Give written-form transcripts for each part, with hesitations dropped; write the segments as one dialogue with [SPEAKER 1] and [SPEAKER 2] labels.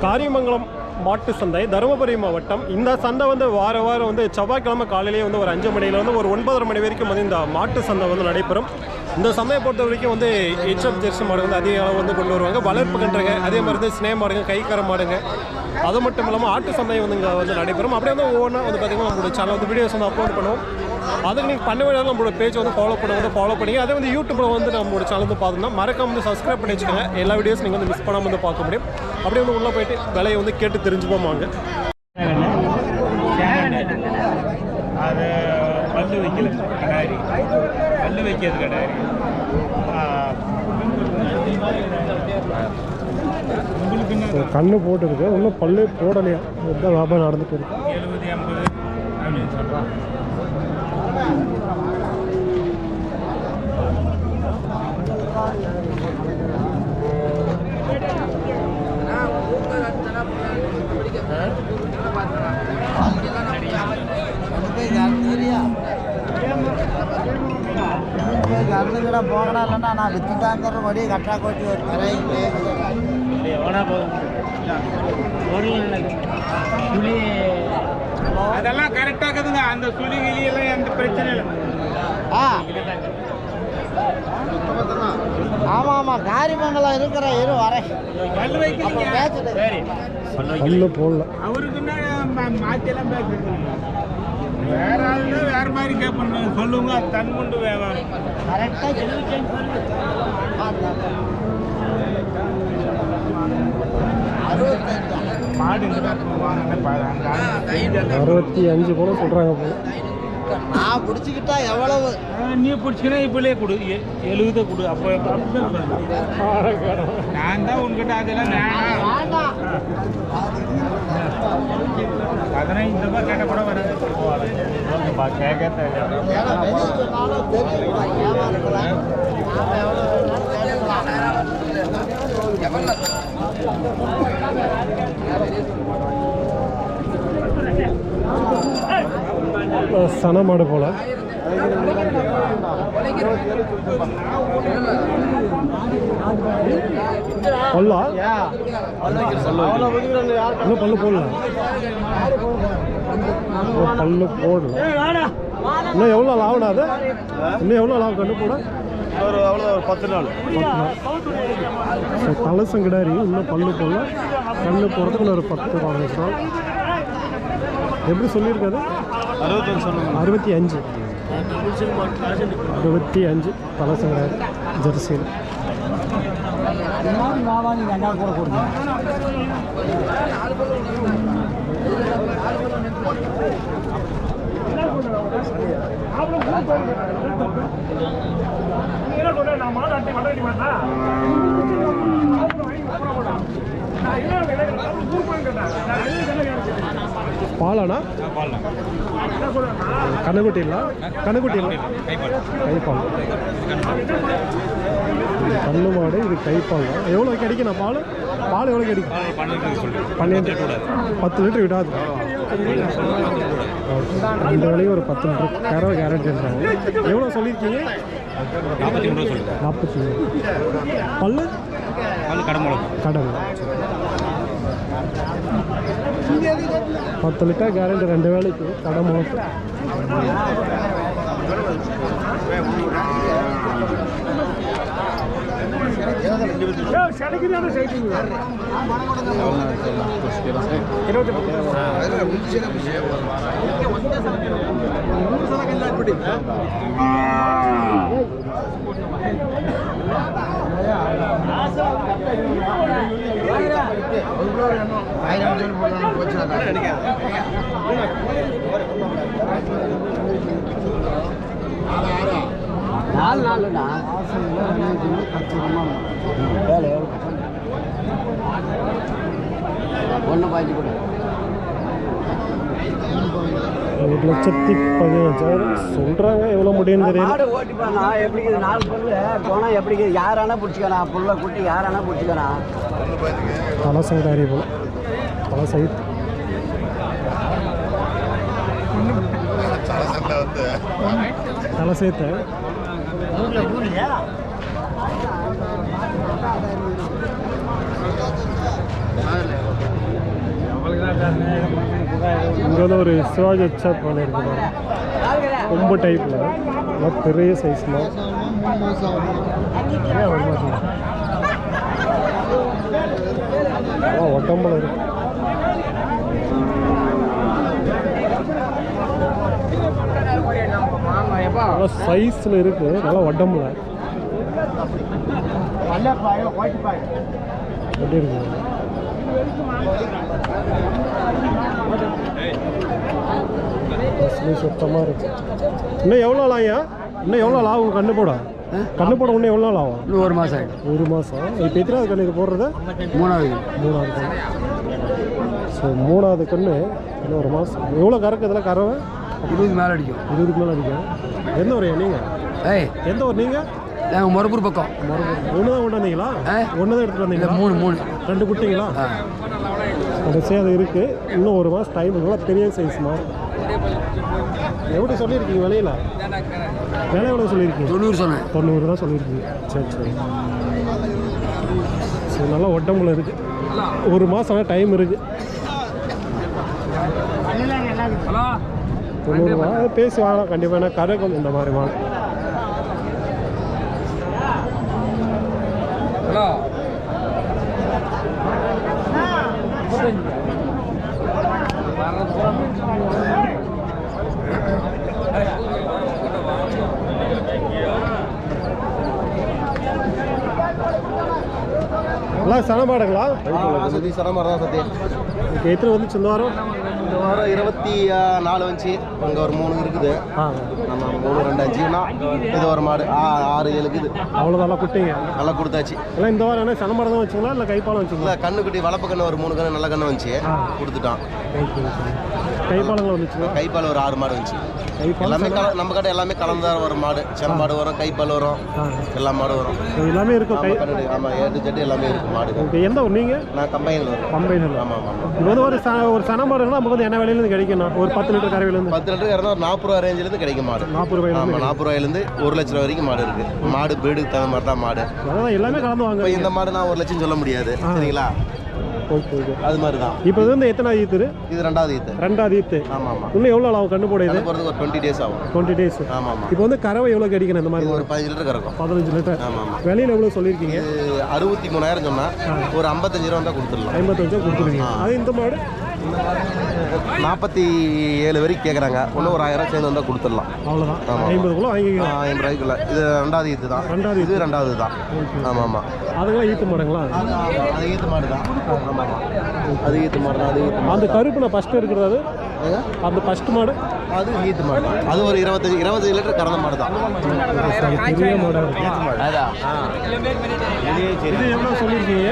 [SPEAKER 1] காரியமங்கலம் மாட்டு சந்தை தருமபுரி மாவட்டம். இந்த சந்தை வந்து வாரம் வந்து செவ்வாய்க்கிழமை காலையிலேயே வந்து ஒரு 5 மணியில் வந்து ஒரு 9:30 மணி வரைக்கும் வந்து இந்த மாட்டு சந்தை வந்து நடைபெறும். இந்த சந்தையை பொறுத்த வரைக்கும் வந்து ஹெச்எஃப் ஜெர்சி மாடு வந்து அதிக அளவு வந்து கொண்டு வருவாங்க. வளர்ப்பு கன்றுங்க, அதே மாதிரி வந்து ஸ்னே மாடுங்க, கைக்கார மாடுங்க, அது மட்டும் இல்லாமல் ஆட்டு சந்தை வந்து இங்கே வந்து நடைபெறும். அப்படியே வந்து ஒவ்வொன்றா வந்து பார்த்திங்கன்னா நம்மளோட சேனல் வந்து வீடியோஸ் வந்து அப்லோட் பண்ணுவோம். அதுக்கு நீங்கள் பண்ண வேண்டியது நம்மளோட பேஜ் வந்து ஃபாலோ பண்ணிங்க. அதே வந்து யூடியூப்பில் வந்து நம்மளோட சேனல் வந்து பார்த்தோம்னா மறக்காம வந்து சப்ஸ்கிரைப் பண்ணி வச்சுக்கோங்க. எல்லா வீடியோஸ் நீங்கள் வந்து மிஸ் பண்ணாமல் வந்து பார்க்க முடியும். அப்படியே வந்து உள்ளே போயிட்டு விலையை வந்து கேட்டு தெரிஞ்சுப்போமாங்க.
[SPEAKER 2] அது பல்லு வைக்கல கடாரி, பல்லு வைக்கிறது கடாரி.
[SPEAKER 1] கண்ணு போட்டுருக்கு, இன்னும் பல்லு போடலையா, இதுதான் வியாபாரம் நடந்துட்டு இருக்கு.
[SPEAKER 2] 70-80 அப்படின்னு சொல்கிறான்.
[SPEAKER 3] கூட போகணும் இல்லைன்னா நான் வித்து தாங்கிற மடி கட்டா கொட்டி ஒரு கரையிட்டு
[SPEAKER 2] அதெல்லாம் கரெக்டாக இருக்குதுங்க. அந்த சுழி கிளியெல்லாம் எந்த பிரச்சனை இல்லை.
[SPEAKER 3] ஆமாம் ஆமாம், காரிமங்கலம் இருக்கிற இரு வரேன்.
[SPEAKER 2] பல்லு வைக்கிறீங்க, சரி
[SPEAKER 1] பல்லு போடல.
[SPEAKER 2] அவருக்குன்னா மாற்றியெல்லாம் பேசுறது வேற ஆள் வேறு மாதிரி கேட்பண்ணு சொல்லுங்க. அது தன் கொண்டு வியாபாரம்
[SPEAKER 3] கரெக்டாக
[SPEAKER 2] மாடு
[SPEAKER 1] 65 கூட சொல்கிறாங்க.
[SPEAKER 3] நான் பிடிச்சிக்கிட்டா எவ்வளவு
[SPEAKER 2] நீ பிடிச்சிக்கினா இப்போலே கொடு, 70 கொடு. அப்போ நான் தான் உன்கிட்ட அதெல்லாம் வேண்டாம். 15 ரூபாய் கேட்ட கூட வராது. கேட்க
[SPEAKER 1] சன மாடு போல. பல்லா இன்னும் பல்லு போடல, பல்லு போடல. இன்னும் எவ்வளோ நாள் ஆகுனா அது? இன்னும் எவ்வளோ நாள் ஆகும் கண்ணு போட?
[SPEAKER 2] ஒரு 10 நாள்.
[SPEAKER 1] தலசம் கிடாரி, இன்னும் பல்லு போடல. கண்ணு போடுறதுக்கு ஒரு 10-15 நாள். எப்படி சொல்லியிருக்காரு? 65 தலசம் கிடாரி ஜெர்சியில்.
[SPEAKER 3] கூட கொடுங்க.
[SPEAKER 1] பாலானா? கண்ணுக்குட்டி இல்லை, கண்ணுக்குட்டி இல்லை, கைப்பால். கண்ணு மாடு, இது கைப்பால். எவ்வளோ கிடைக்கும் பால்? பால் எவ்வளோ கிடைக்கும்? 12 10 லிட்டர் விடாது. இந்த விலையும் ஒரு 10 லிட்டர் கறவை கேரண்டின்றாங்க. எவ்வளோ சொல்லியிருக்கீங்க? 43. பல்லு கடல் 10 லிட்டர் கேரண்டி 2 வேலைக்கு கடை முழுக்க. ஒரு 1,15,000 சொல்றாங்க. எவ்வளோ முடியும் தெரியல.
[SPEAKER 3] எப்படி நாலு பொருள் போனால் எப்படி யாரானா பிடிச்சிக்கலாம், புள்ள குட்டி யாரானா பிடிச்சிக்கலாம்.
[SPEAKER 1] தலை சைடாரி போல, தலை சைட் தலை சேர்த்த இங்கே வந்து ஒரு சிவாஜி ஹெச்ஆர் பண்ண இருக்குது ரொம்ப டைப்பில் நல்லா பெரிய சைஸில் உடம்புல இருக்கு நல்லா சைஸில் இருக்குது நல்லா உடம்புல எப்படி இருக்கு சுத்தமாக இருக்கு. இன்னும் எவ்வளோ நாள் ஐயா? இன்னும் எவ்வளோ நாள் ஆகும் கண்ணு போட? கண்ணு போட இன்னும் எவ்வளோ நாள் ஆகும்?
[SPEAKER 3] இன்னும் 1 மாதம் ஆகிடும்.
[SPEAKER 1] 1 மாதம். இப்போ எத்தனாவது கண்ணு இது போடுறது?
[SPEAKER 3] 3வது
[SPEAKER 1] கண்ணு. ஸோ 3வது கண்ணு இன்னும் 1 மாதம். எவ்வளோ கறக்கு இதெல்லாம் கறவை?
[SPEAKER 3] 20 மேலே அடிக்கும்.
[SPEAKER 1] 20க்கு மேலே அடிக்கும். எந்த ஊர் நீங்கள்? எந்த ஊர் நீங்கள்?
[SPEAKER 3] நாங்கள் மொரப்பூர் பக்கம்.
[SPEAKER 1] ஒன்று தான் கொண்டு வந்தீங்களா? ஒன்று தான் எடுத்துகிட்டு வந்தீங்களா?
[SPEAKER 3] 3
[SPEAKER 1] 2 குட்டிங்களா? கடைசியாக அது இருக்குது. இன்னும் 1 மாதம் டைம் நல்லா பெரிய சைஸ் மாதிரி. எப்படி சொல்லியிருக்கீங்க விலையில? விலை எவ்வளோ சொல்லியிருக்கீங்க?
[SPEAKER 3] 90 சொன்னேன்.
[SPEAKER 1] 90 தான் சொல்லியிருக்கீங்க. சரி. சரி நல்லா உடம்புல இருக்குது. 1 மாதம் டைம் இருக்குது. 90 ரூபா பேசி வாங்கலாம் கண்டிப்பாக. ஏன்னா கறக்கும் இந்த மாதிரி வாங்க. எல்லாம் சனமாடுங்களா?
[SPEAKER 4] சனமாடு தான் சத்தியம்.
[SPEAKER 1] ஓகே, எத்தனை வந்துச்சு இந்த வாரம்?
[SPEAKER 4] இந்த வாரம் 24 வந்துச்சு. அங்கே ஒரு 3 இருக்குது. நம்ம 3, 2, 5னா இது ஒரு மாடு 6, 7 இருக்குது.
[SPEAKER 1] அவ்வளோதான் குட்டிங்க
[SPEAKER 4] நல்லா கொடுத்தாச்சு.
[SPEAKER 1] எல்லாம் இந்த வாரம் என்ன சனமாடு தான் வச்சுங்களா இல்லை கைப்பாலம் வச்சுங்களா?
[SPEAKER 4] இல்லை கண்ணு குட்டி வளர்ப்பு கண்ணு ஒரு 3 கண்ணு நல்ல கண்ணு வந்துச்சு, கொடுத்துட்டான்.
[SPEAKER 1] கைப்பாலங்கள் வந்துச்சுங்களா?
[SPEAKER 4] கைப்பால் ஒரு 6 மாடு வந்துச்சு. எல்லாமே நம்ம கடை எல்லாமே கலந்துதான் வரும். மாடு சென மாடு வரும், கைப்பால் வரும், எல்லா மாடும் வரும்.
[SPEAKER 1] எல்லாமே இருக்கும்.
[SPEAKER 4] ஆமாம், ஏட்டு ஜெட்டு எல்லாமே இருக்கும் மாடு.
[SPEAKER 1] ஓகே, எந்த ஊர் நீங்கள்?
[SPEAKER 4] நான் கம்பைனில் வரும்.
[SPEAKER 1] கம்பைனில்.
[SPEAKER 4] ஆமாம்.
[SPEAKER 1] இப்போ வந்து ஒரு சன மாடுனா நமக்கு வந்து என்ன விலையிலேருந்து கிடைக்கும்? ஒரு 10 லிட்டர் கறவையிலேருந்து
[SPEAKER 4] 10 லிட்டர் கறந்தா ஒரு 40 ரூபா ரேஞ்சிலேருந்து கிடைக்கும் மாடு.
[SPEAKER 1] 40 ரூபாய்.
[SPEAKER 4] ஆமாம், 40 ரூபாயிலேருந்து 1 லட்ச ரூபா வரைக்கும் மாடு இருக்குது. மாடு பீடுக்கு தகுந்த மாதிரி தான் மாடு.
[SPEAKER 1] அதான் எல்லாமே கலந்து வாங்க.
[SPEAKER 4] இப்போ இந்த மாடு நான் 1 லட்சம் சொல்ல முடியாது, சரிங்களா?
[SPEAKER 1] ஓகே.
[SPEAKER 4] அது மாதிரி தான்.
[SPEAKER 1] இப்போ இது வந்து எத்தனாவது ஈத்து?
[SPEAKER 4] இது 2வது ஈத்து.
[SPEAKER 1] 2வது ஈத்து.
[SPEAKER 4] ஆமாம்.
[SPEAKER 1] இன்னும் எவ்வளோ ஆகும் கண்ணு போட? இது
[SPEAKER 4] போகிறதுக்கு ஒரு 20 டேஸ் ஆகும்.
[SPEAKER 1] 20 டேஸ்.
[SPEAKER 4] ஆமாம்.
[SPEAKER 1] இப்போ வந்து கறவை எவ்வளோ கிடைக்கணும் இந்த மாதிரி?
[SPEAKER 4] ஒரு 15 லிட்டர் கறக்கும்.
[SPEAKER 1] 15 லிட்டர்.
[SPEAKER 4] ஆமாம்.
[SPEAKER 1] வெளியில் எவ்வளோ சொல்லியிருக்கீங்க?
[SPEAKER 4] 63,000 சொன்னால் ஒரு 55 ரூபா தான் கொடுத்துடலாம்.
[SPEAKER 1] 55 கொடுத்துருக்கீங்க. அது இந்த மாடு
[SPEAKER 4] 47 வரைக்கும் கேட்குறாங்க. ஒன்றும் ஒரு 1000 சேர்ந்து வந்தால் கொடுத்துடலாம்.
[SPEAKER 1] அவ்வளோதான். 50 கிலோ வாங்கிக்கலாம்.
[SPEAKER 4] 50 ரூபாய்க்குள்ள. இது 2வது ஈத்து தான். இது 2வது தான். ஆமாம்.
[SPEAKER 1] அதுக்கெல்லாம் ஈத்து மாடுங்களா?
[SPEAKER 4] அது ஈத்து மாடு தான். ஆமாம், அது ஈத்து மாடு தான். அது ஈத்து
[SPEAKER 1] அந்த கருப்பு நான் ஃபஸ்ட்டு இருக்கிறது அந்த ஃபஸ்ட்டு மாடு
[SPEAKER 4] அது ஈத்து மாடு தான். அது ஒரு 20 லிட்டர் கறந்த மாடு தான்.
[SPEAKER 1] பெரிய மாடு.
[SPEAKER 4] அதான்
[SPEAKER 1] இது எவ்வளோ சொல்லியிருக்கீங்க?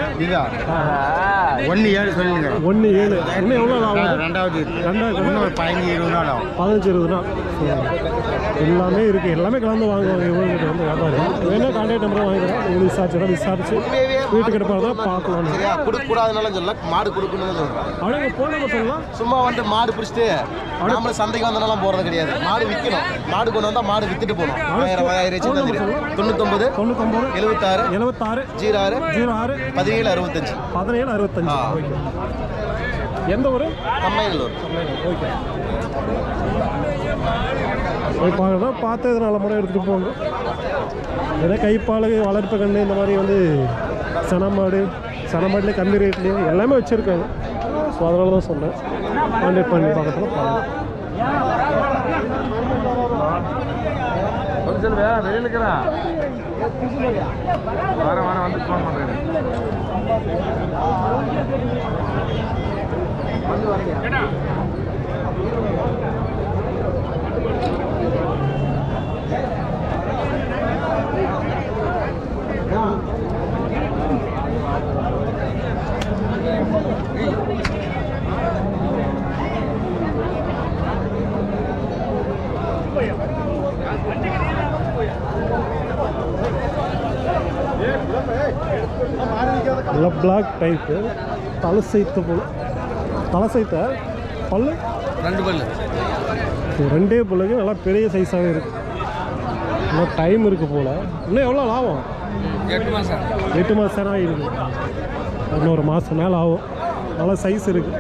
[SPEAKER 4] 1,700 சொல்லியிருக்கேன்.
[SPEAKER 1] 1,700. இன்னும் எவ்வளோ நாள் ஆகும்?
[SPEAKER 4] 2வது 15-20 நாள் ஆகும்.
[SPEAKER 1] 15-20 நாள். எல்லாமே இருக்குது. எல்லாமே கலந்து வாங்குவாங்க இவங்ககிட்ட வந்து வியாபாரி. வேணா கான்டாக்ட் நம்பர் வாங்கிக்கிறேன். உங்களுக்கு விசாரிச்சு வீட்டுக்கு எடுப்பாங்க பார்க்கலாம்.
[SPEAKER 4] சரியா? கொடுக்கக்கூடாதுனாலும் சொல்லலாம், மாடு கொடுக்கணும்னு சொல்கிறேன்.
[SPEAKER 1] அப்படியே ஃபோன் நம்பர் சொல்லலாம்.
[SPEAKER 4] சும்மா வந்து மாடு பிடிச்சிட்டு நம்மள சந்தைக்கு வந்தனாலும் போகிறது கிடையாது. மாடு விற்கணும். மாடு கொண்டு வந்தால் மாடு விற்றுட்டு போகணும். 1000 99 76
[SPEAKER 1] 76
[SPEAKER 4] 06
[SPEAKER 1] 06
[SPEAKER 4] 17 65
[SPEAKER 1] 17 65. ஓகே. எந்த ஊர்?
[SPEAKER 4] கம்மைநல்லூர்.
[SPEAKER 1] ஓகே. போய் பார்க்கலாம். பார்த்து இது நல்ல முறை எடுத்துகிட்டு போங்க. ஏன்னா கைப்பால் வளர்ப்பு கண்ணு இந்த மாதிரி வந்து சனமாடுலேயே கம்மி ரேட்லேயே எல்லாமே வச்சுருக்காங்க. ஸோ அதனால தான் சொன்னேன். கான்டாக்ட் பண்ணி பார்க்கறதுல பாருங்கள்.
[SPEAKER 2] வெளியில் இருக்கிறேன். வர வந்து ஃபோன் பண்ணுறேன்.
[SPEAKER 1] நல்லா பிளாக் டைப்பு தலை சைத்த போல். தலை சைத்த பல்லு
[SPEAKER 4] 2 பல்லு.
[SPEAKER 1] 2 பல்லுக்கு நல்லா பெரிய சைஸாகவே இருக்குது. இன்னும் டைம் இருக்குது போல். இன்னும் எவ்வளோ ஆகும்?
[SPEAKER 4] 8 மாதம்.
[SPEAKER 1] 8 மாதம் இருக்குது. இன்னொரு மாதம் மேலே ஆகும். நல்லா சைஸ் இருக்குது.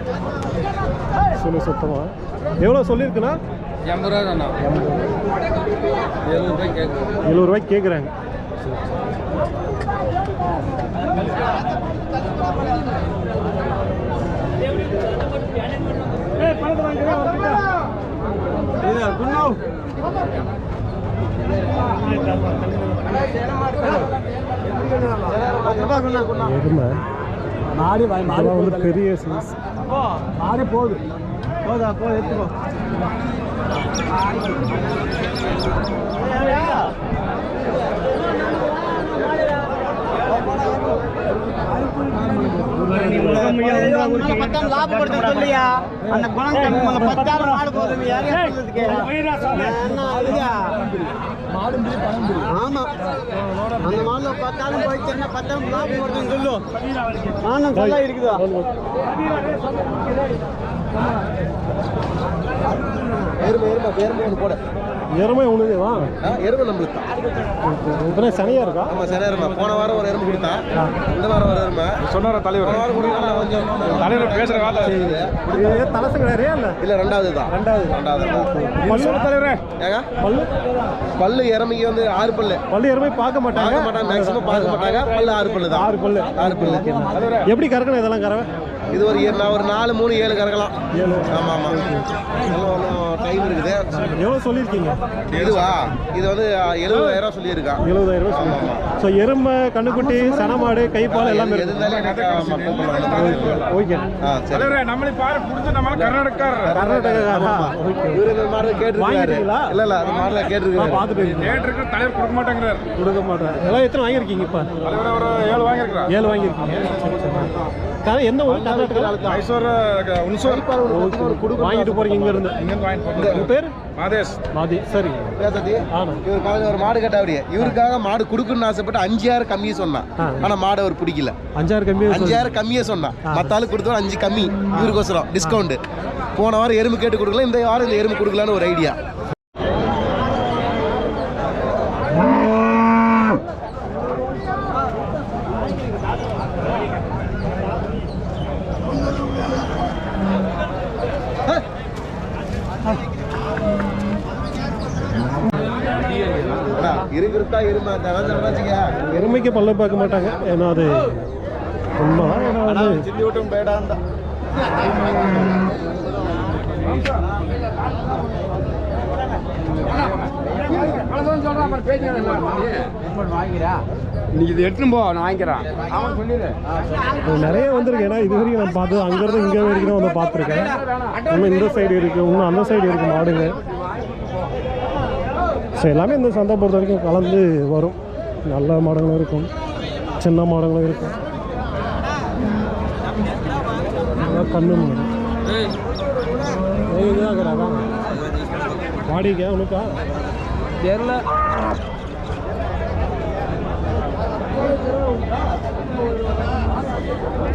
[SPEAKER 1] சொல்லி சுத்தமாக எவ்வளோ சொல்லியிருக்குண்ணா?
[SPEAKER 2] 80 ரூபா தானா? 70 ரூபாய் கேட்குறேன்.
[SPEAKER 1] 70 ரூபாய்க்கு கேட்குறாங்க. எருமை
[SPEAKER 3] மாறி
[SPEAKER 1] வந்து பெரிய சைஸ்.
[SPEAKER 3] மாறி போகுது. போதா போ எடுத்துக்கோ. லாபப்படுத்த சொல்லியா அந்த குணம் மாடு போகுது. ஆமா அந்த மாடுல 10,000 போயிடுச்சுன்னா 10,000 லாபம் வருதுன்னு சொல்லு. ஆனந்த் நல்லா இருக்குதா?
[SPEAKER 4] எருமை போட
[SPEAKER 1] எருமை உழுதுவா?
[SPEAKER 4] எருமை நம்மளுக்கு தான்.
[SPEAKER 1] சனியா இருக்கா?
[SPEAKER 4] ஆமா சரியா எருமை. போன வாரம் ஒரு எருமை கொடுத்தா, இந்த வாரம் ஒரு எருமை சொன்னார தலைவர். போன வாரம் கொடுக்கலாம் கொஞ்சம் தலைவர் பேசுற வார்த்தை
[SPEAKER 1] தலசு கிடையாது
[SPEAKER 4] இல்ல ரெண்டாவது தான். ரெண்டாவது
[SPEAKER 1] தலைவரே
[SPEAKER 4] ஏங்க
[SPEAKER 1] பல்லு
[SPEAKER 4] பல்லு எருமைக்கு வந்து 6 பல்லு.
[SPEAKER 1] பல்லு எருமை பார்க்க மாட்டாங்க.
[SPEAKER 4] மேக்ஸிமம் பார்க்க மாட்டாங்க. பல்லு 6 பல்லு தான். 6 பல்லு.
[SPEAKER 1] எப்படி கறக்கணும் இதெல்லாம் கறவை?
[SPEAKER 4] இது ஒரு 4 3 7 கறக்கலாம். ஆமா ஆமா டைம் இருக்குது.
[SPEAKER 1] எவ்வளோ சொல்லியிருக்கீங்க?
[SPEAKER 4] இதுவா இது வந்து 70,000 சொல்லியிருக்கான்.
[SPEAKER 1] 70,000 சொல்லியிருக்கீங்க. ஸோ எருமை, கண்ணுக்குட்டி, சனமாடு, கைப்பால் எல்லாமே
[SPEAKER 4] ஓகே.
[SPEAKER 2] நம்மளை பாரு புடிச்சு நம்ம கர்நாடகா
[SPEAKER 1] ஓகே.
[SPEAKER 4] இவரு இந்த மாதிரி கேட்டிருக்காரு. இல்ல இல்ல அந்த மாதிரி கேட்டிருக்காரு.
[SPEAKER 1] பார்த்துட்டு
[SPEAKER 2] கேட்டிருக்கு. தலைவர் கொடுக்க மாட்டேங்கிறார்.
[SPEAKER 1] கொடுக்க மாட்டேன். எல்லாம் எத்தனை வாங்கியிருக்கீங்க இப்போ?
[SPEAKER 2] தலைவர் ஒரு 7 வாங்கியிருக்கிறார்.
[SPEAKER 1] 7 வாங்கியிருக்கீங்க. எந்த ஊர்? கர்நாடகா
[SPEAKER 2] மைசூர்
[SPEAKER 1] வாங்கிட்டு போறீங்க இங்க இருந்து? உங்க பேர்?
[SPEAKER 4] மாதேஷ்.
[SPEAKER 1] மாதி. சரி.
[SPEAKER 4] இவருக்காக ஒரு மாடு கேட்டாவடியே. இவருக்காக மாடு கொடுக்கணும்னு ஆசைப்பட்டு 5,000 கம்மியே சொன்னான். ஆனா மாடு அவர் பிடிக்கல.
[SPEAKER 1] 5,000
[SPEAKER 4] கம்மியே சொன்னான். மத்த ஆளு கொடுத்தோம் 5 கம்மி. இவருக்கோசரம் டிஸ்கவுண்ட். போன வாரம் எருமை கேட்டு கொடுக்கல, இந்த வாரம் இந்த எருமை கொடுக்கலான்னு ஒரு ஐடியா. இருக்கிறதா எருமை
[SPEAKER 1] எருமைக்கு பல்ல பார்க்க மாட்டாங்க. ஏன்னா அது உண்மைதான். ஏன்னா அது
[SPEAKER 4] சில்லி விட்டும் பேடான் தான்.
[SPEAKER 2] இன்னைக்கு இது எடுத்துன்னு போ, நான் வாங்கிக்கிறேன்.
[SPEAKER 1] நிறைய வந்திருக்கு. ஏன்னா இது வரைக்கும் நான் பார்த்தது அங்கேருந்து இங்கே வரைக்கும் தான் வந்து பார்த்துருக்கேன். இன்னும் இந்த சைடு இருக்குது, இன்னும் அந்த சைடு இருக்குது மாடுங்க. ஸோ எல்லாமே இந்த சந்தை பொறுத்த வரைக்கும் கலந்து வரும். நல்ல மாடுகளும் இருக்கும், சின்ன மாடுகளும் இருக்கும். கண்ணு மாடு வாடிக்கா உனக்கா
[SPEAKER 2] தெரியல.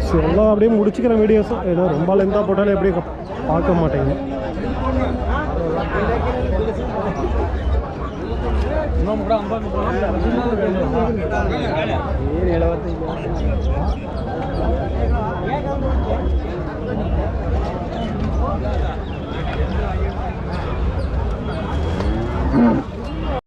[SPEAKER 1] ஸோ எல்லாம் அப்படியே முடிச்சுக்கிற வீடியோஸும். ஏன்னா ரொம்ப லென்த்தாக போட்டாலும் எப்படியும் பார்க்க மாட்டேங்க.